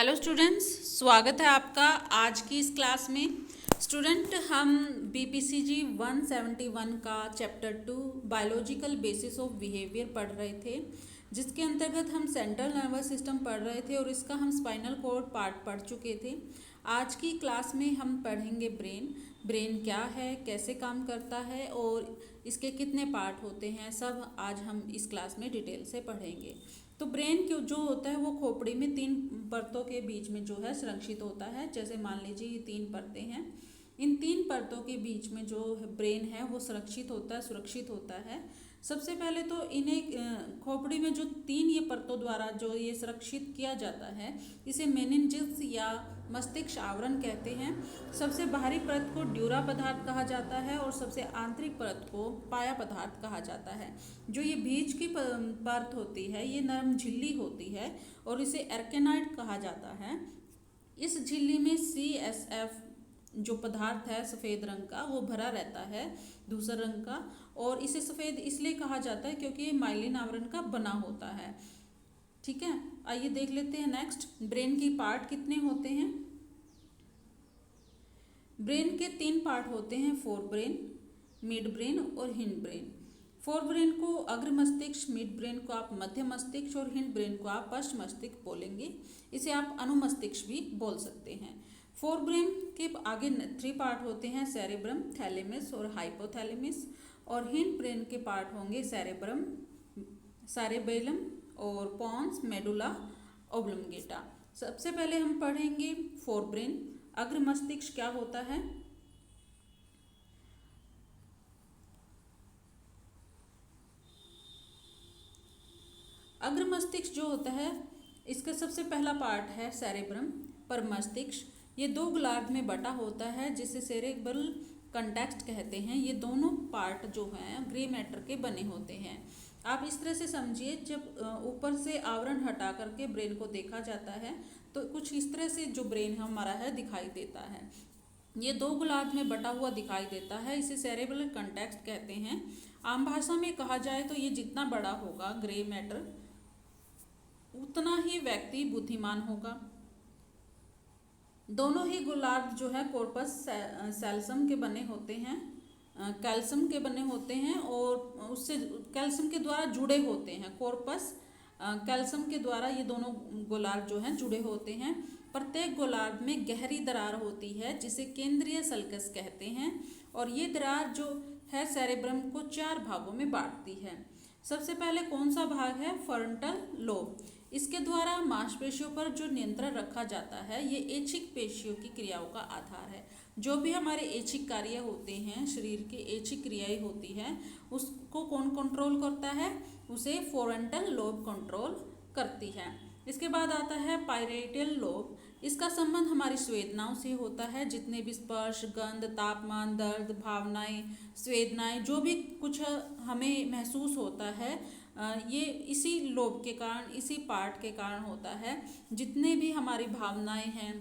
Hello students, स्वागत है आपका आज की इस क्लास में। स्टूडेंट, हम बीपीसीजी 171 का chapter 2 biological basis of behaviour पढ़ रहे थे, जिसके अंतर्गत हम सेंट्रल नर्वस सिस्टम पढ़ रहे थे और इसका हम स्पाइनल कॉर्ड पार्ट पढ़ चुके थे। आज की क्लास में हम पढ़ेंगे ब्रेन क्या है, कैसे काम करता है और इसके कितने पार्ट होते हैं, सब आज हम इस क्लास में डिटेल से पढ़ेंगे। तो ब्रेन क्यों जो होता है वो खोपड़ी में 3 परतों के बीच में जो है संरक्षित होता है। जैसे मान लीजिए ये 3 परतें हैं, इन 3 परतों के बीच में जो ब्रेन है वो सुरक्षित होता है। सबसे पहले तो इन्हें खोपड़ी में जो 3 ये परतों द्वारा जो ये सुरक्षित किया जाता है, इसे मेनिनजिस या मस्तिष्क आवरण कहते हैं। सबसे बाहरी परत को ड्यूरा पदार्थ कहा जाता है और सबसे आंतरिक परत को पाया पदार्थ कहा जाता है। जो ये बीच की परत होती है ये नरम झिल्ली होती है और इसे एर्केनाइड कहा जाता है। इस झिल्ली में CSF जो पदार्थ है सफ़ेद रंग का वो भरा रहता है धूसर रंग का, और इसे सफ़ेद इसलिए कहा जाता है क्योंकि ये माइलिन आवरण का बना होता है। ठीक है, आइए देख लेते हैं नेक्स्ट ब्रेन की पार्ट कितने होते हैं। ब्रेन के 3 पार्ट होते हैं, फोर ब्रेन, मिड ब्रेन और हिंड ब्रेन। फोर ब्रेन को अग्र मस्तिष्क, मिड ब्रेन को आप मध्य मस्तिष्क और हिंड ब्रेन को आप पश्च मस्तिष्क बोलेंगे। इसे आप अनुमस्तिष्क भी बोल सकते हैं। फोर ब्रेन के आगे 3 पार्ट होते हैं, सेरेब्रम, थैलेमस और हाइपोथैलेमस। और हिंड ब्रेन के पार्ट होंगे सेरेब्रम, सेरेबेलम और पॉन्स, मेडुला ओब्लंगेटा। सबसे पहले हम पढ़ेंगे फोर ब्रेन। अग्र मस्तिष्क क्या होता है। अग्र मस्तिष्क जो होता है इसका सबसे पहला पार्ट है सेरेब्रम पर मस्तिष्क। ये 2 गोलार्ध में बटा होता है जिसे सेरेब्रल कंटेक्स्ट कहते हैं। ये दोनों पार्ट जो हैं ग्रे मैटर के बने होते हैं। आप इस तरह से समझिए, जब ऊपर से आवरण हटा करके ब्रेन को देखा जाता है तो कुछ इस तरह से जो ब्रेन हमारा है दिखाई देता है। ये 2 गोलार्ध में बटा हुआ दिखाई देता है, इसे सेरेब्रल कंटेक्स्ट कहते हैं। आम भाषा में कहा जाए तो ये जितना बड़ा होगा ग्रे मैटर उतना ही व्यक्ति बुद्धिमान होगा। दोनों ही गोलार्ध जो है कॉर्पस कैल्शियम के बने होते हैं, कैल्शियम के बने होते हैं और उससे कैल्शियम के द्वारा जुड़े होते हैं। कॉर्पस कैल्शियम के द्वारा ये दोनों गोलार्ध जो हैं जुड़े होते हैं। प्रत्येक गोलार्ध में गहरी दरार होती है जिसे केंद्रीय सल्कस कहते हैं, और ये दरार जो है सेरेब्रम को 4 भागों में बांटती है। सबसे पहले कौन सा भाग है, फ्रंटल लोब। इसके द्वारा मांसपेशियों पर जो नियंत्रण रखा जाता है, ये ऐच्छिक पेशियों की क्रियाओं का आधार है। जो भी हमारे ऐच्छिक कार्य होते हैं, शरीर की ऐच्छिक क्रियाएं होती हैं, उसको कौन कंट्रोल करता है, उसे फ्रंटल लोब कंट्रोल करती है। इसके बाद आता है पाइरेटल लोब। इसका संबंध हमारी संवेदनाओं से होता है। जितने भी स्पर्श, गंध, तापमान, दर्द, भावनाएं, संवेदनाएं, जो भी कुछ हमें महसूस होता है, ये इसी लोब के कारण, इसी पार्ट के कारण होता है। जितने भी हमारी भावनाएं हैं,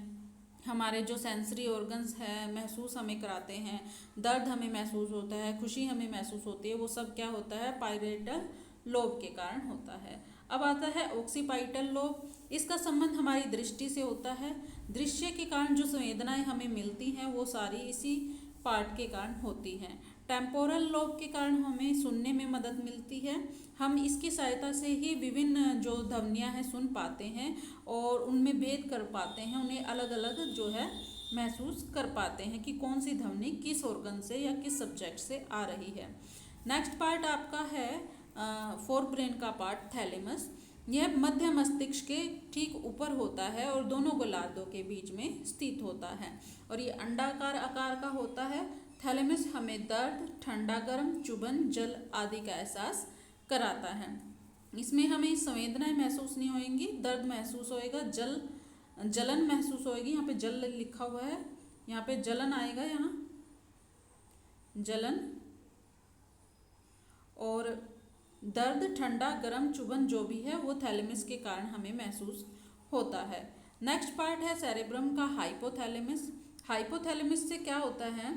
हमारे जो सेंसरी ऑर्गन्स हैं महसूस हमें कराते हैं, दर्द हमें महसूस होता है, खुशी हमें महसूस होती है, वो सब क्या होता है, पाइरेटल लोब के कारण होता है। अब आता है ऑक्सीपाइटल लोब। इसका संबंध हमारी दृष्टि से होता है। दृश्य के कारण जो संवेदनाएं हमें मिलती हैं वो सारी इसी पार्ट के कारण होती हैं। टेम्पोरल लोब के कारण हमें सुनने में मदद मिलती है। हम इसकी सहायता से ही विभिन्न जो ध्वनियाँ हैं सुन पाते हैं और उनमें भेद कर पाते हैं, उन्हें अलग अलग जो है महसूस कर पाते हैं कि कौन सी ध्वनि किस ऑर्गन से या किस सब्जेक्ट से आ रही है। नेक्स्ट पार्ट आपका है फोर ब्रेन का पार्ट थैलेमस। यह मध्य मस्तिष्क के ठीक ऊपर होता है और दोनों गोलार्धों के बीच में स्थित होता है, और ये अंडाकार आकार का होता है। थैलेमस हमें दर्द, ठंडा गर्म, चुभन, जल आदि का एहसास कराता है। इसमें हमें संवेदनाएं महसूस नहीं होंगी, दर्द महसूस होएगा, जलन महसूस होएगी। यहाँ पे जल लिखा हुआ है, यहाँ पे जलन आएगा, यहाँ जलन, और दर्द, ठंडा गरम, चुभन जो भी है वो थैलेमस के कारण हमें महसूस होता है। नेक्स्ट पार्ट है सेरेब्रम का हाइपोथैलेमस। हाइपोथैलेमस से क्या होता है,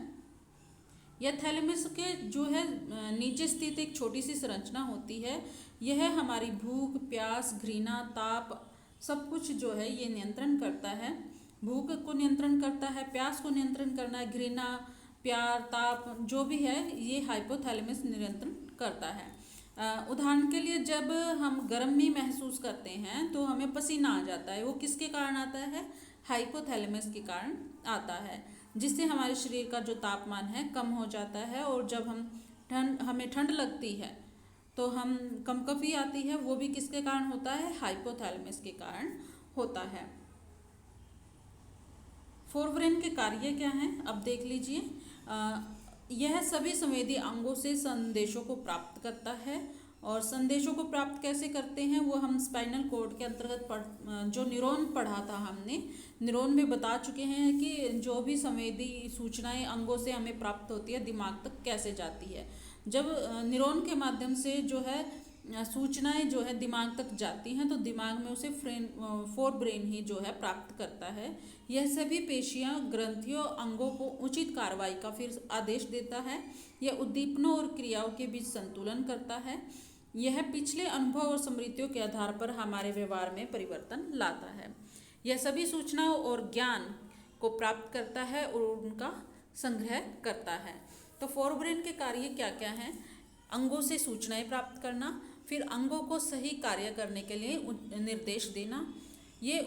यह थैलेमस के जो है नीचे स्थित एक छोटी सी संरचना होती है। यह हमारी भूख, प्यास, घृणा, ताप, सब कुछ जो है ये नियंत्रण करता है। भूख को नियंत्रण करता है, प्यास को नियंत्रण करना है, घृणा, प्यार, ताप जो भी है ये हाइपोथैलेमस नियंत्रण करता है। उदाहरण के लिए जब हम गर्मी महसूस करते हैं तो हमें पसीना आ जाता है, वो किसके कारण आता है? हाइपोथैलेमस के कारण आता है, जिससे हमारे शरीर का जो तापमान है कम हो जाता है। और जब हमें ठंड लगती है तो हम कंपकपी आती है, वो भी किसके कारण होता है? हाइपोथैलेमस के कारण होता है। फोरब्रेन के कार्य क्या हैं अब देख लीजिए। यह सभी संवेदी अंगों से संदेशों को प्राप्त करता है। और संदेशों को प्राप्त कैसे करते हैं वो हम स्पाइनल कोड के अंतर्गत जो न्यूरॉन पढ़ा था हमने, न्यूरॉन में बता चुके हैं कि जो भी संवेदी सूचनाएं अंगों से हमें प्राप्त होती है दिमाग तक कैसे जाती है। जब न्यूरॉन के माध्यम से जो है सूचनाएं जो है दिमाग तक जाती हैं तो दिमाग में उसे फोर ब्रेन ही जो है प्राप्त करता है। यह सभी पेशियां, ग्रंथियों, अंगों को उचित कार्रवाई का फिर आदेश देता है। यह उद्दीपनों और क्रियाओं के बीच संतुलन करता है। यह पिछले अनुभव और स्मृतियों के आधार पर हमारे व्यवहार में परिवर्तन लाता है। यह सभी सूचनाओं और ज्ञान को प्राप्त करता है और उनका संग्रह करता है। तो फोरब्रेन के कार्य क्या क्या हैं? अंगों से सूचनाएं प्राप्त करना, फिर अंगों को सही कार्य करने के लिए निर्देश देना, ये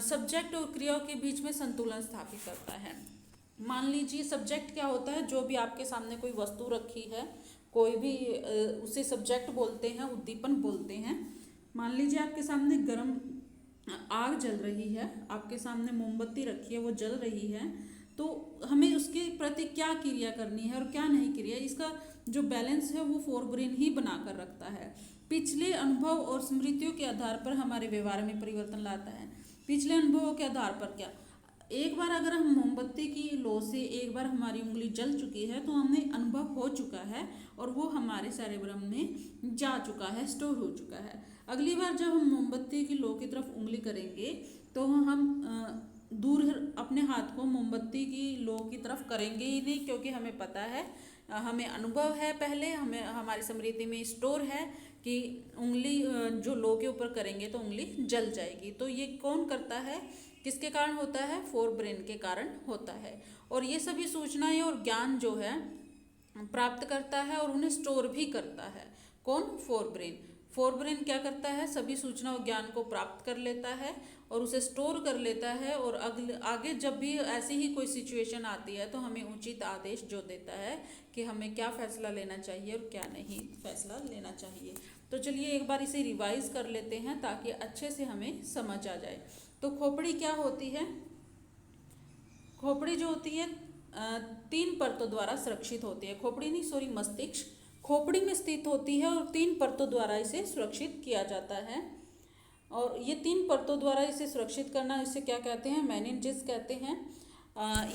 सब्जेक्ट और क्रियाओं के बीच में संतुलन स्थापित करता है। मान लीजिए सब्जेक्ट क्या होता है? जो भी आपके सामने कोई वस्तु रखी है, कोई भी उसे सब्जेक्ट बोलते हैं, उद्दीपन बोलते हैं। मान लीजिए आपके सामने गर्म आग जल रही है, आपके सामने मोमबत्ती रखी है, वो जल रही है, तो हमें उसके प्रति क्या क्रिया करनी है और क्या नहीं क्रिया, इसका जो बैलेंस है वो फोरब्रेन ही बना कर रखता है। पिछले अनुभव और स्मृतियों के आधार पर हमारे व्यवहार में परिवर्तन लाता है। पिछले अनुभवों के आधार पर क्या? एक बार अगर हम मोमबत्ती की लो से एक बार हमारी उंगली जल चुकी है तो हमें अनुभव हो चुका है और वो हमारे सेरेब्रम में जा चुका है, स्टोर हो चुका है। अगली बार जब हम मोमबत्ती की लो की तरफ उंगली करेंगे तो हम दूर अपने हाथ को मोमबत्ती की लो की तरफ करेंगे ही नहीं, क्योंकि हमें पता है, हमें अनुभव है, पहले हमें हमारी स्मृति में स्टोर है कि उंगली जो लो के ऊपर करेंगे तो उंगली जल जाएगी। तो ये कौन करता है, किसके कारण होता है? फोरब्रेन के कारण होता है। और ये सभी सूचनाएं और ज्ञान जो है प्राप्त करता है और उन्हें स्टोर भी करता है। कौन? फोरब्रेन। फोरब्रेन क्या करता है? सभी सूचना और ज्ञान को प्राप्त कर लेता है और उसे स्टोर कर लेता है, और आगे जब भी ऐसी ही कोई सिचुएशन आती है तो हमें उचित आदेश जो देता है कि हमें क्या फैसला लेना चाहिए और क्या नहीं फैसला लेना चाहिए। तो चलिए एक बार इसे रिवाइज कर लेते हैं ताकि अच्छे से हमें समझ आ जाए। तो खोपड़ी क्या होती है? खोपड़ी जो होती है 3 परतों द्वारा सुरक्षित होती है। खोपड़ी नहीं, सॉरी, मस्तिष्क खोपड़ी में स्थित होती है और 3 परतों द्वारा इसे सुरक्षित किया जाता है। और ये 3 परतों द्वारा इसे सुरक्षित करना, इसे क्या कहते हैं? मेनिन्जेस कहते हैं,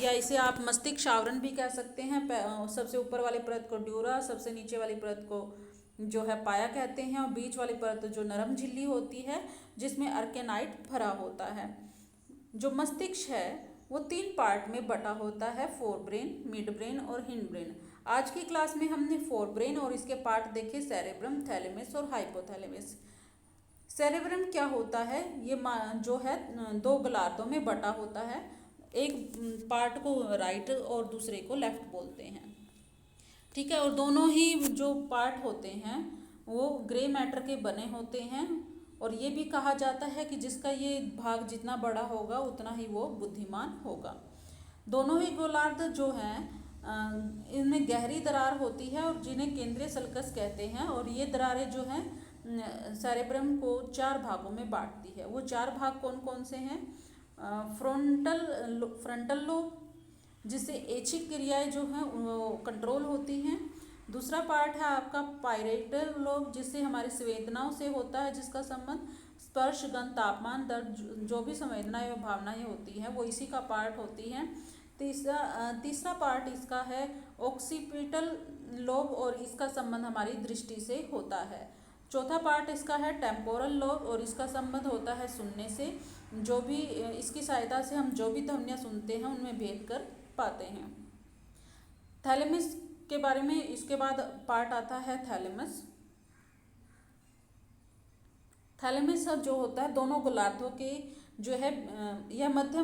या इसे आप मस्तिष्क आवरण भी कह सकते हैं। सबसे ऊपर वाली परत को ड्यूरा, सबसे नीचे वाली परत को जो है पाया कहते हैं, और बीच वाली परत जो नरम झिल्ली होती है जिसमें अर्केनाइट भरा होता है। जो मस्तिष्क है वो 3 पार्ट में बटा होता है, फोरब्रेन, मिड ब्रेन और हिंड ब्रेन। आज की क्लास में हमने फोरब्रेन और इसके पार्ट देखे, सेरेब्रम, थैलेमस और हाइपोथैलेमस। सेरेब्रम क्या होता है? ये जो है 2 गोलार्धों में बटा होता है। एक पार्ट को राइट और दूसरे को लेफ्ट बोलते हैं, ठीक है। और दोनों ही जो पार्ट होते हैं वो ग्रे मैटर के बने होते हैं, और ये भी कहा जाता है कि जिसका ये भाग जितना बड़ा होगा उतना ही वो बुद्धिमान होगा। दोनों ही गोलार्ध जो हैं इनमें गहरी दरार होती है और जिन्हें केंद्रीय सल्कस कहते हैं, और ये दरारें जो हैं सेरेब्रम को 4 भागों में बांटती है। वो 4 भाग कौन कौन से हैं? फ्रंटल लोब, जिससे ऐच्छिक क्रियाएं जो हैं वो कंट्रोल होती हैं। दूसरा पार्ट है आपका पायरेटल लोब, जिससे हमारी संवेदनाओं से होता है, जिसका संबंध स्पर्श, गंध, तापमान, दर्द, जो भी संवेदनाएं और भावनाएं होती हैं वो इसी का पार्ट होती हैं। तीसरा पार्ट इसका है ऑक्सीपिटल लोब, और इसका संबंध हमारी दृष्टि से होता है। चौथा पार्ट इसका है टेम्पोरल लोब, और इसका संबंध होता है सुनने से। जो भी इसकी सहायता से हम जो भी ध्वनियाँ सुनते हैं उनमें भेद कर पाते हैं। थैलेमस के बारे में इसके बाद पार्ट आता है थैलेमस। थैलेमस जो होता है दोनों गोलार्धों के जो है यह मध्य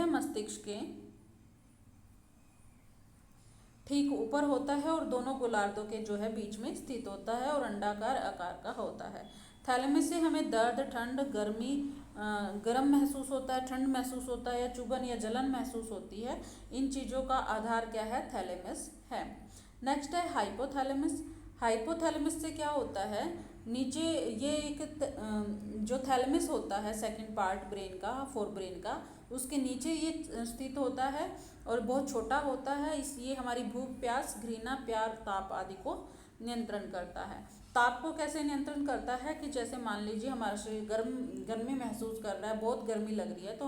मस्तिष्क के ठीक ऊपर होता है और दोनों गोलार्धों के जो है बीच में स्थित होता है और अंडाकार आकार का होता है। थैलेमस से हमें दर्द, ठंड, गर्मी, गर्म महसूस होता है, ठंड महसूस होता है या चुभन या जलन महसूस होती है। इन चीज़ों का आधार क्या है? थैलेमस है। नेक्स्ट है हाइपोथैलेमस। हाइपोथैलेमस से क्या होता है, नीचे ये जो थैलेमस होता है सेकंड पार्ट ब्रेन का, फोर ब्रेन का, उसके नीचे ये स्थित होता है और बहुत छोटा होता है। ये हमारी भूख, प्यास, घृणा, प्यार, ताप आदि को नियंत्रण करता है। ताप को कैसे नियंत्रण करता है कि जैसे मान लीजिए हमारा शरीर गर्मी महसूस कर रहा है, बहुत गर्मी लग रही है, तो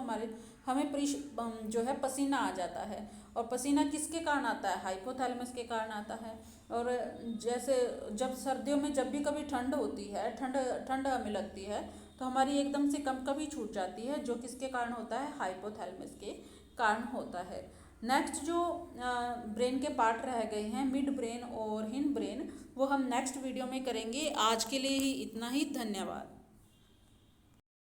हमें जो है पसीना आ जाता है। और पसीना किसके कारण आता है? हाइपोथैलेमस के कारण आता है। और जैसे जब सर्दियों में जब भी कभी ठंड होती है, ठंड हमें लगती है, तो हमारी एकदम से कभी छूट जाती है, जो किसके कारण होता है? हाइपोथैलेमस के कारण होता है। नेक्स्ट जो ब्रेन के पार्ट रह गए हैं, मिड ब्रेन और हिंड ब्रेन, वो हम नेक्स्ट वीडियो में करेंगे। आज के लिए ही इतना ही। धन्यवाद।